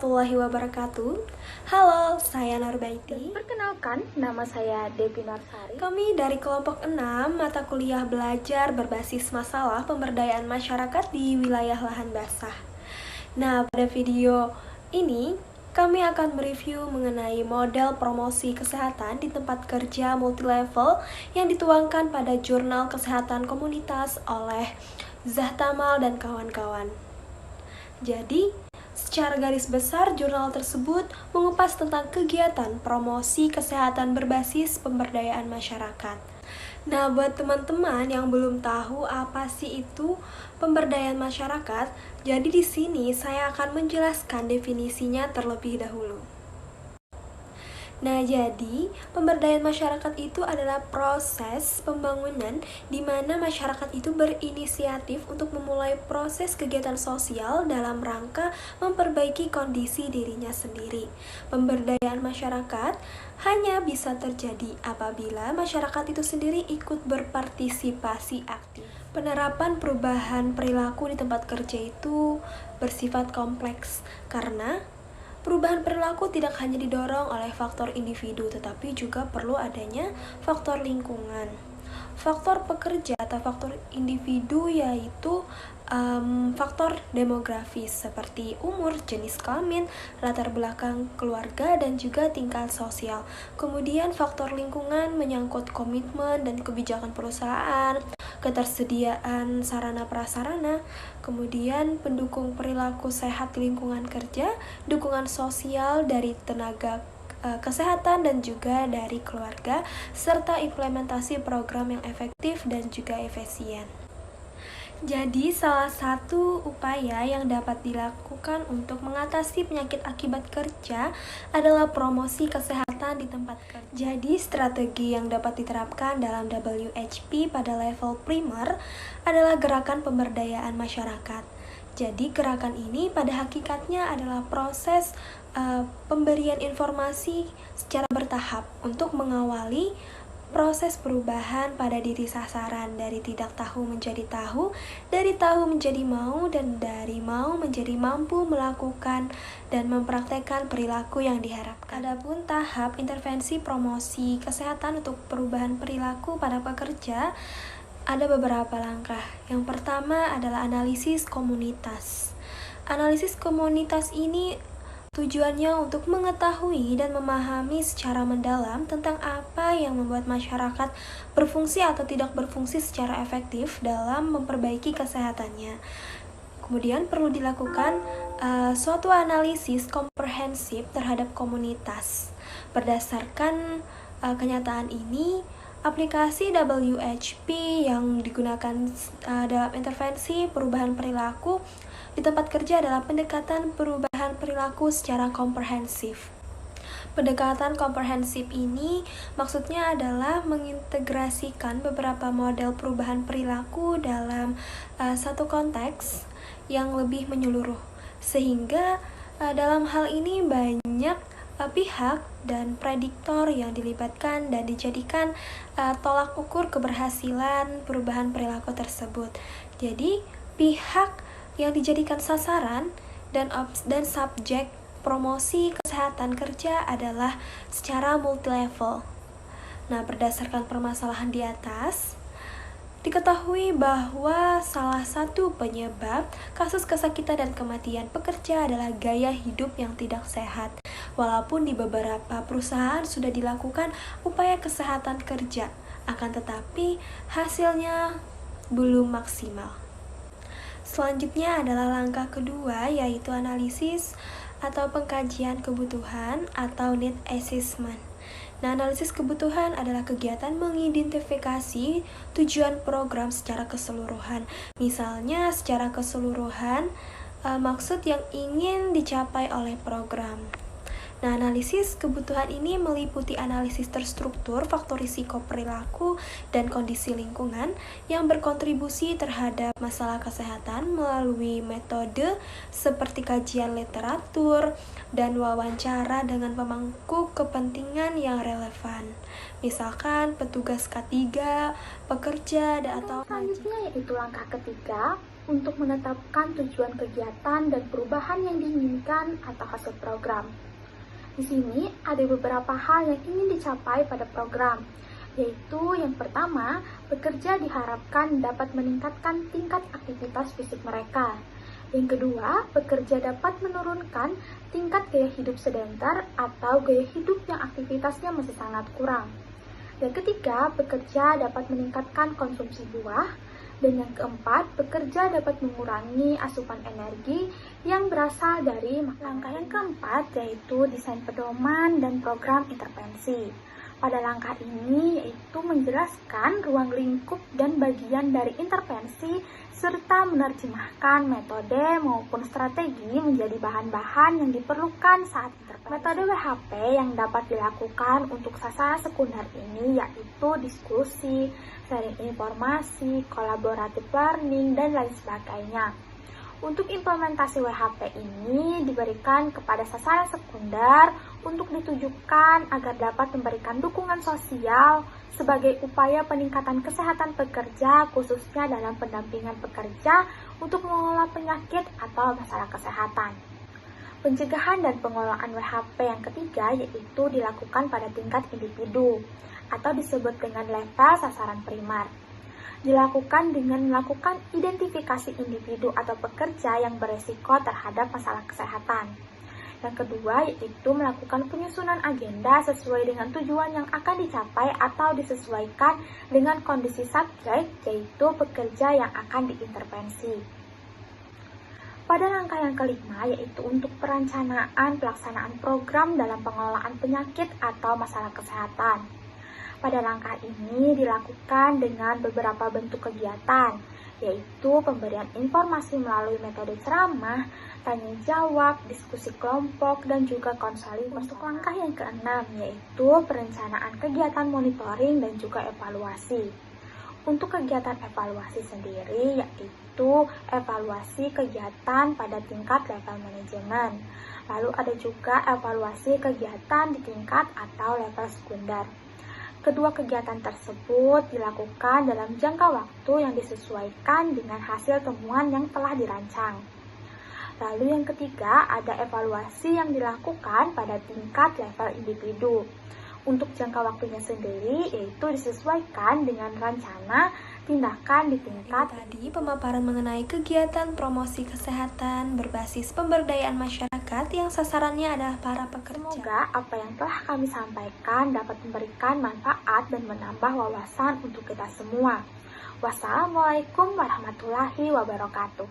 warahmatullahi wabarakatuh. Halo, saya Nurbaiti. Perkenalkan, nama saya Devi Norsari. Kami dari kelompok 6 mata kuliah belajar berbasis masalah pemberdayaan masyarakat di wilayah lahan basah. Nah, pada video ini kami akan mereview mengenai model promosi kesehatan di tempat kerja multilevel yang dituangkan pada Jurnal Kesehatan Komunitas oleh Zahtamal dan kawan-kawan. Jadi, secara garis besar, jurnal tersebut mengupas tentang kegiatan promosi kesehatan berbasis pemberdayaan masyarakat. Nah, buat teman-teman yang belum tahu apa sih itu pemberdayaan masyarakat, jadi di sini saya akan menjelaskan definisinya terlebih dahulu. Nah, jadi pemberdayaan masyarakat itu adalah proses pembangunan di mana masyarakat itu berinisiatif untuk memulai proses kegiatan sosial dalam rangka memperbaiki kondisi dirinya sendiri. Pemberdayaan masyarakat hanya bisa terjadi apabila masyarakat itu sendiri ikut berpartisipasi aktif. Penerapan perubahan perilaku di tempat kerja itu bersifat kompleks karena perubahan perilaku tidak hanya didorong oleh faktor individu, tetapi juga perlu adanya faktor lingkungan. Faktor pekerja atau faktor individu yaitu faktor demografis seperti umur, jenis kelamin, latar belakang keluarga, dan juga tingkat sosial. Kemudian faktor lingkungan menyangkut komitmen dan kebijakan perusahaan, ketersediaan sarana prasarana, kemudian pendukung perilaku sehat di lingkungan kerja, dukungan sosial dari tenaga kesehatan dan juga dari keluarga, serta implementasi program yang efektif dan juga efisien. Jadi, salah satu upaya yang dapat dilakukan untuk mengatasi penyakit akibat kerja adalah promosi kesehatan di tempat kerja. Jadi, strategi yang dapat diterapkan dalam WHP pada level primer adalah gerakan pemberdayaan masyarakat. Jadi, gerakan ini pada hakikatnya adalah proses pemberian informasi secara bertahap untuk mengawali proses perubahan pada diri sasaran dari tidak tahu menjadi tahu, dari tahu menjadi mau, dan dari mau menjadi mampu melakukan dan mempraktekkan perilaku yang diharapkan. Adapun tahap intervensi promosi kesehatan untuk perubahan perilaku pada pekerja ada beberapa langkah. Yang pertama adalah analisis komunitas. Analisis komunitas ini tujuannya untuk mengetahui dan memahami secara mendalam tentang apa yang membuat masyarakat berfungsi atau tidak berfungsi secara efektif dalam memperbaiki kesehatannya. Kemudian perlu dilakukan suatu analisis komprehensif terhadap komunitas. Berdasarkan kenyataan ini, aplikasi WHP yang digunakan dalam intervensi perubahan perilaku di tempat kerja adalah pendekatan perubahan perilaku secara komprehensif. Pendekatan komprehensif ini maksudnya adalah mengintegrasikan beberapa model perubahan perilaku dalam satu konteks yang lebih menyeluruh. Sehingga dalam hal ini banyak pihak dan prediktor yang dilibatkan dan dijadikan tolak ukur keberhasilan perubahan perilaku tersebut. Jadi, pihak yang dijadikan sasaran dan subjek promosi kesehatan kerja adalah secara multilevel. Nah, berdasarkan permasalahan di atas, diketahui bahwa salah satu penyebab kasus kesakitan dan kematian pekerja adalah gaya hidup yang tidak sehat. Walaupun di beberapa perusahaan sudah dilakukan upaya kesehatan kerja, akan tetapi hasilnya belum maksimal. Selanjutnya adalah langkah kedua, yaitu analisis atau pengkajian kebutuhan atau need assessment. Nah, analisis kebutuhan adalah kegiatan mengidentifikasi tujuan program secara keseluruhan. Misalnya, secara keseluruhan, maksud yang ingin dicapai oleh program. Nah, analisis kebutuhan ini meliputi analisis terstruktur faktor risiko perilaku dan kondisi lingkungan yang berkontribusi terhadap masalah kesehatan melalui metode seperti kajian literatur dan wawancara dengan pemangku kepentingan yang relevan. Misalkan petugas K3, pekerja, atau selanjutnya yaitu langkah ketiga, untuk menetapkan tujuan kegiatan dan perubahan yang diinginkan atau hasil program. Di sini ada beberapa hal yang ingin dicapai pada program, yaitu yang pertama, pekerja diharapkan dapat meningkatkan tingkat aktivitas fisik mereka. Yang kedua, pekerja dapat menurunkan tingkat gaya hidup sedentar atau gaya hidup yang aktivitasnya masih sangat kurang. Yang ketiga, pekerja dapat meningkatkan konsumsi buah. Dan yang keempat, pekerja dapat mengurangi asupan energi yang berasal dari makanan. Langkah yang keempat yaitu desain pedoman dan program intervensi. Pada langkah ini yaitu menjelaskan ruang lingkup dan bagian dari intervensi serta menerjemahkan metode maupun strategi menjadi bahan-bahan yang diperlukan saat intervensi. Metode WHP yang dapat dilakukan untuk sasaran sekunder ini yaitu diskusi, sharing informasi, collaborative learning, dan lain sebagainya. Untuk implementasi WHP ini diberikan kepada sasaran sekunder untuk ditujukan agar dapat memberikan dukungan sosial sebagai upaya peningkatan kesehatan pekerja khususnya dalam pendampingan pekerja untuk mengelola penyakit atau masalah kesehatan. Pencegahan dan pengelolaan WHP yang ketiga yaitu dilakukan pada tingkat individu atau disebut dengan level sasaran primer. Dilakukan dengan melakukan identifikasi individu atau pekerja yang beresiko terhadap masalah kesehatan. Yang kedua yaitu melakukan penyusunan agenda sesuai dengan tujuan yang akan dicapai atau disesuaikan dengan kondisi subjek yaitu pekerja yang akan diintervensi. Pada langkah yang kelima yaitu untuk perencanaan pelaksanaan program dalam pengelolaan penyakit atau masalah kesehatan. Pada langkah ini dilakukan dengan beberapa bentuk kegiatan, yaitu pemberian informasi melalui metode ceramah, tanya jawab, diskusi kelompok, dan juga konseling. Untuk langkah yang keenam yaitu perencanaan kegiatan monitoring dan juga evaluasi. Untuk kegiatan evaluasi sendiri yaitu evaluasi kegiatan pada tingkat level manajemen. Lalu ada juga evaluasi kegiatan di tingkat atau level sekunder. Kedua kegiatan tersebut dilakukan dalam jangka waktu yang disesuaikan dengan hasil temuan yang telah dirancang. Lalu yang ketiga ada evaluasi yang dilakukan pada tingkat level individu. Untuk jangka waktunya sendiri yaitu disesuaikan dengan rencana tindakan di tingkat. Tadi pemaparan mengenai kegiatan promosi kesehatan berbasis pemberdayaan masyarakat yang sasarannya adalah para pekerja. Semoga apa yang telah kami sampaikan dapat memberikan manfaat dan menambah wawasan untuk kita semua. Wassalamualaikum warahmatullahi wabarakatuh.